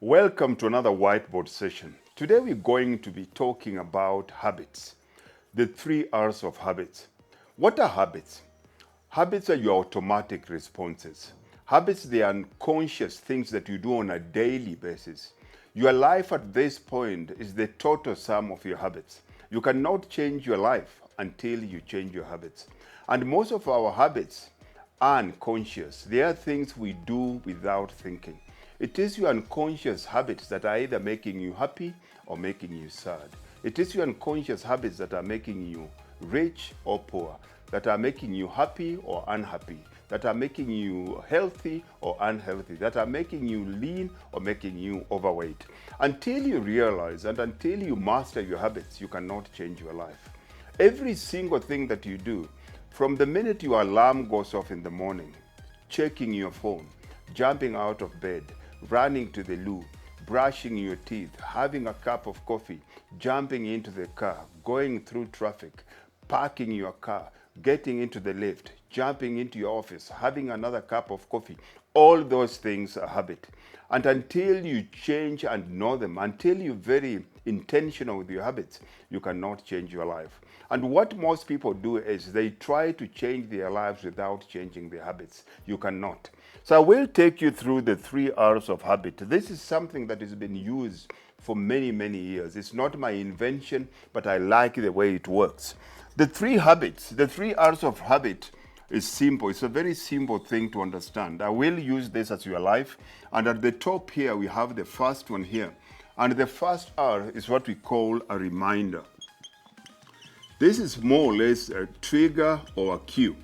Welcome to another whiteboard session. Today we're going to be talking about habits, the 3 R's of habits. What are habits? Habits are your automatic responses. Habits, they are unconscious things that you do on a daily basis. Your life at this point is the total sum of your habits. You cannot change your life until you change your habits. And most of our habits are unconscious. They are things we do without thinking. It is your unconscious habits that are either making you happy or making you sad. It is your unconscious habits that are making you rich or poor, that are making you happy or unhappy, that are making you healthy or unhealthy, that are making you lean or making you overweight. Until you realize and until you master your habits, you cannot change your life. Every single thing that you do, from the minute your alarm goes off in the morning, checking your phone, jumping out of bed, running to the loo, brushing your teeth, having a cup of coffee, jumping into the car, going through traffic, parking your car, getting into the lift, jumping into your office, having another cup of coffee, all those things are habit. And until you change and know them, until you're very intentional with your habits, you cannot change your life. And what most people do is they try to change their lives without changing their habits. You cannot. So I will take you through the 3 R's of habit. This is something that has been used for many, many years. It's not my invention, but I like the way it works. The 3 R's of habit is simple. It's a very simple thing to understand. I will use this as your life. And at the top here, we have the first one here. And the first R is what we call a reminder. This is more or less a trigger or a cue.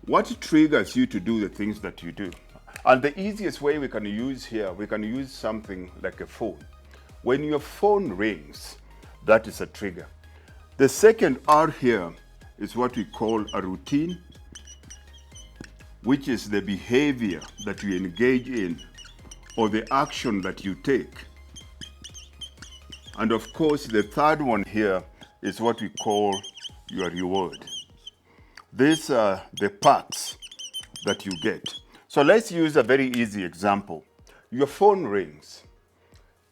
What triggers you to do the things that you do? And the easiest way we can use here, we can use something like a phone. When your phone rings, that is a trigger. The second R here is what we call a routine, which is the behavior that you engage in or the action that you take. And of course, the third one here is what we call your reward. These are the perks that you get. So let's use a very easy example. Your phone rings.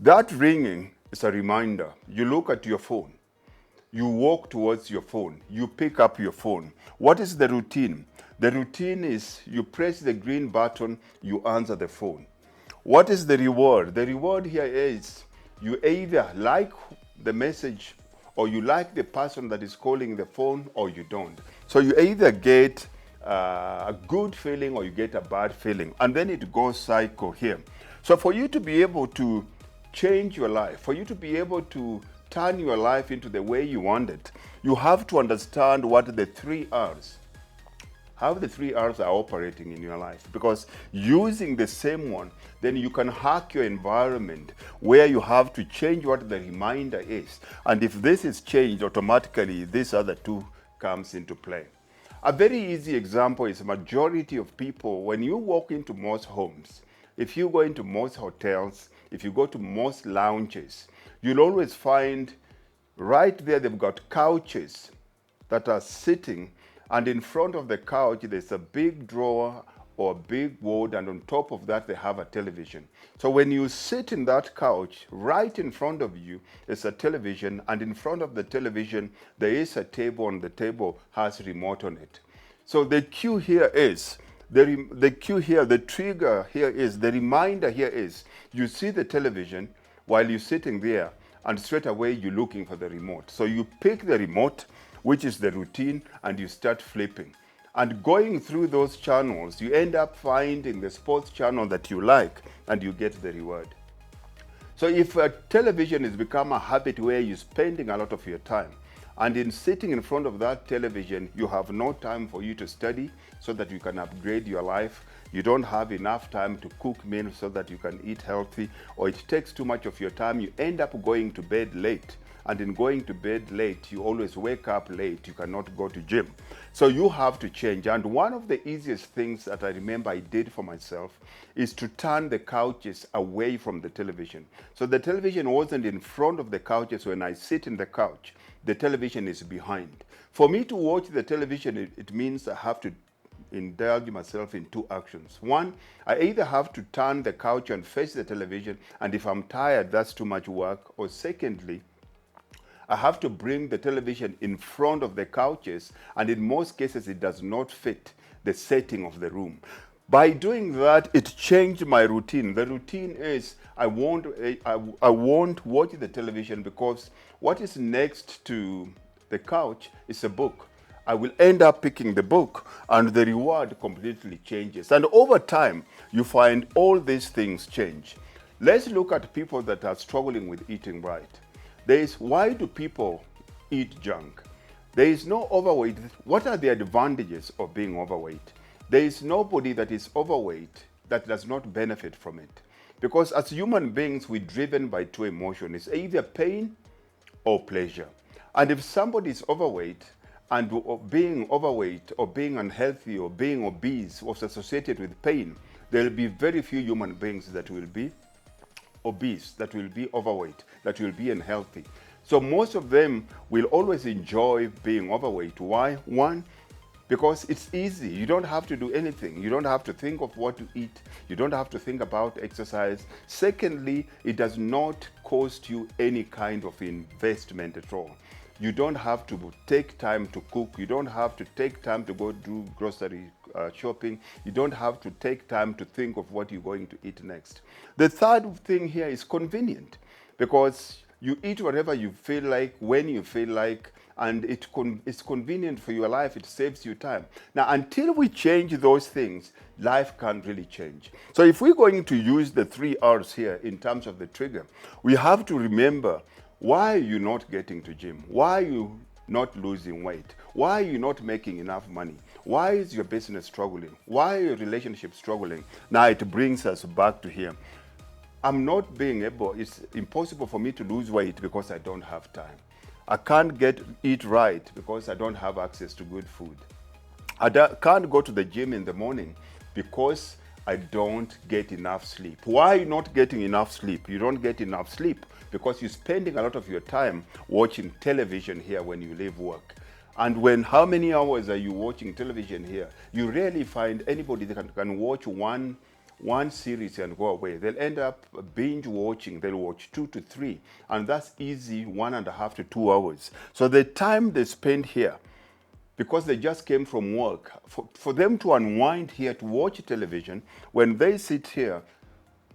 That ringing is a reminder. You look at your phone. You walk towards your phone. You pick up your phone. What is the routine? The routine is you press the green button, you answer the phone. What is the reward? The reward here is you either like the message or you like the person that is calling the phone or you don't. So you either get a good feeling or you get a bad feeling. And then it goes cycle here. So for you to be able to change your life, for you to be able to turn your life into the way you want it, you have to understand what the 3 R's, how the 3 R's are operating in your life. Because using the same one, then you can hack your environment where you have to change what the reminder is. And if this is changed, automatically this other two comes into play. A very easy example is majority of people, when you walk into most homes, if you go into most hotels, if you go to most lounges, you'll always find right there they've got couches that are sitting, and in front of the couch there's a big drawer or a big board, and on top of that they have a television. So when you sit in that couch, right in front of you is a television, and in front of the television there is a table, and the table has a remote on it. So the cue here is, the cue here, the trigger here is, the reminder here is, you see the television while you're sitting there, and straight away you're looking for the remote. So you pick the remote, which is the routine, and you start flipping. And going through those channels, you end up finding the sports channel that you like, and you get the reward. So if a television has become a habit where you're spending a lot of your time, and in sitting in front of that television, you have no time for you to study so that you can upgrade your life. You don't have enough time to cook meals so that you can eat healthy, or it takes too much of your time. You end up going to bed late. And in going to bed late, you always wake up late. You cannot go to gym. So you have to change. And one of the easiest things that I remember I did for myself is to turn the couches away from the television. So the television wasn't in front of the couches. When I sit in the couch, the television is behind. For me to watch the television, it means I have to indulge myself in two actions. One, I either have to turn the couch and face the television, and if I'm tired, that's too much work. Or secondly, I have to bring the television in front of the couches, and in most cases, it does not fit the setting of the room. By doing that, it changed my routine. The routine is I won't watch the television because what is next to the couch is a book. I will end up picking the book, and the reward completely changes. And over time, you find all these things change. Let's look at people that are struggling with eating right. There is, why do people eat junk? There is no overweight. What are the advantages of being overweight? There is nobody that is overweight that does not benefit from it. Because as human beings, we're driven by two emotions. It's either pain or pleasure. And if somebody is overweight, and being overweight or being unhealthy or being obese was associated with pain, there will be very few human beings that will be obese, that will be overweight, that will be unhealthy. So most of them will always enjoy being overweight. Why? One, because it's easy. You don't have to do anything. You don't have to think of what to eat. You don't have to think about exercise. Secondly, it does not cost you any kind of investment at all. You don't have to take time to cook. You don't have to take time to go do grocery shopping. You don't have to take time to think of what you're going to eat next. The third thing here is convenient, because you eat whatever you feel like, when you feel like, and it's convenient for your life. It saves you time. Now, until we change those things, life can't really change. So if we're going to use the 3 R's here in terms of the trigger, we have to remember, why are you not getting to gym? Why are you not losing weight? Why are you not making enough money? Why is your business struggling? Why are your relationships struggling? Now it brings us back to here. I'm not being able, it's impossible for me to lose weight because I don't have time. I can't eat right because I don't have access to good food. I can't go to the gym in the morning because I don't get enough sleep. Why are you not getting enough sleep? You don't get enough sleep because you're spending a lot of your time watching television here when you leave work. And how many hours are you watching television here? You rarely find anybody that can watch one series and go away. They'll end up binge watching. They'll watch 2 to 3, and that's easy 1.5 to 2 hours. So the time they spend here, because they just came from work, for them to unwind here, to watch television, when they sit here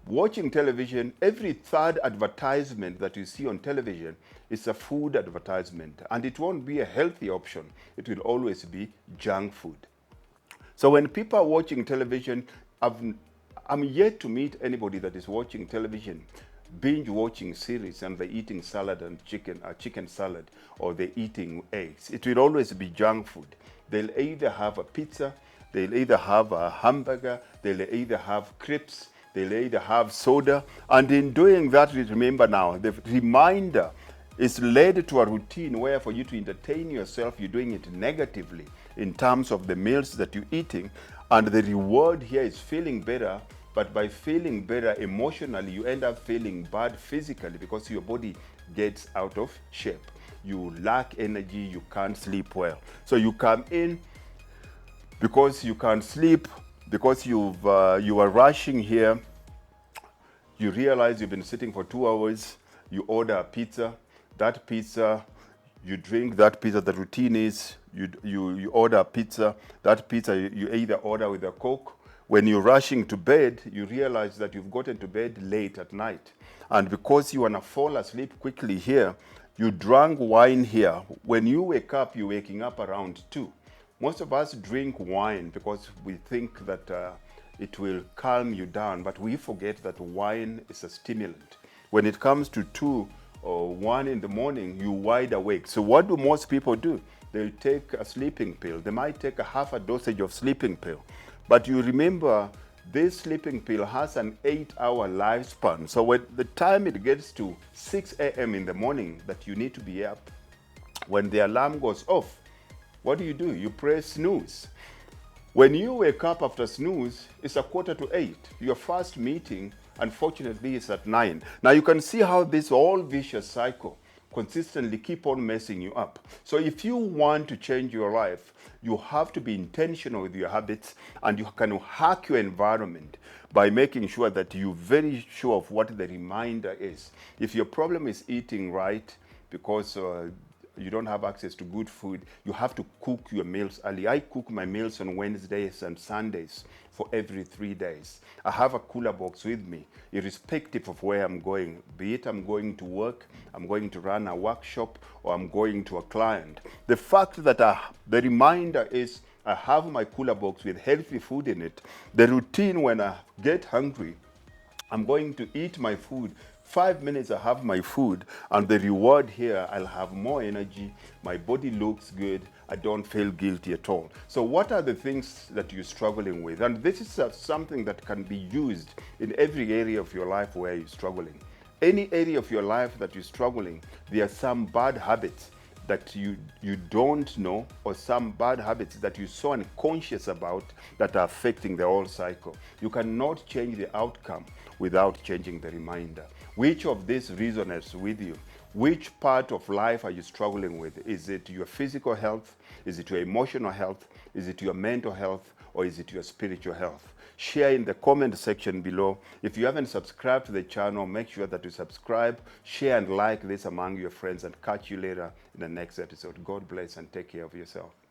watching television, every third advertisement that you see on television is a food advertisement, and it won't be a healthy option. It will always be junk food. So when people are watching television, I'm yet to meet anybody that is watching television, binge watching series, and they're eating salad and chicken salad, or they're eating eggs. It will always be junk food. They'll either have a pizza, they'll either have a hamburger, they'll either have crepes, they'll either have soda. And in doing that, remember now, the reminder is led to a routine where for you to entertain yourself, you're doing it negatively in terms of the meals that you're eating. And the reward here is feeling better, but by feeling better emotionally, you end up feeling bad physically because your body gets out of shape. You lack energy, you can't sleep well. So you come in because you can't sleep, because you are rushing here. You realize you've been sitting for 2 hours, you order a pizza, that pizza, you drink that pizza. The routine is you order a pizza, that pizza you either order with a Coke. When you're rushing to bed, you realize that you've gotten to bed late at night. And because you want to fall asleep quickly here, you drank wine here. When you wake up, you're waking up around 2. Most of us drink wine because we think that it will calm you down, but we forget that wine is a stimulant. When it comes to 2 or 1 in the morning, you're wide awake. So what do most people do? They take a sleeping pill. They might take a half a dosage of sleeping pill. But you remember, this sleeping pill has an 8-hour lifespan. So when the time it gets to 6 a.m. in the morning that you need to be up, when the alarm goes off, what do? You press snooze. When you wake up after snooze, it's 7:45. Your first meeting, unfortunately, is at 9. Now you can see how this whole vicious cycle. consistently keep on messing you up. So if you want to change your life, you have to be intentional with your habits, and you can hack your environment by making sure that you're very sure of what the reminder is. If your problem is eating right because you don't have access to good food, you have to cook your meals early. I cook my meals on Wednesdays and Sundays for every 3 days. I have a cooler box with me, irrespective of where I'm going, be it I'm going to work, I'm going to run a workshop, or I'm going to a client. The fact that the reminder is I have my cooler box with healthy food in it. The routine when I get hungry, I'm going to eat my food. 5 minutes I have my food, and the reward here, I'll have more energy, my body looks good, I don't feel guilty at all. So what are the things that you're struggling with? And this is something that can be used in every area of your life where you're struggling. Any area of your life that you're struggling, there are some bad habits that you don't know, or some bad habits that you're so unconscious about that are affecting the whole cycle. You cannot change the outcome without changing the reminder. Which of these resonates with you? Which part of life are you struggling with? Is it your physical health? Is it your emotional health? Is it your mental health? Or is it your spiritual health? Share in the comment section below. If you haven't subscribed to the channel, make sure that you subscribe, share and like this among your friends, and catch you later in the next episode. God bless and take care of yourself.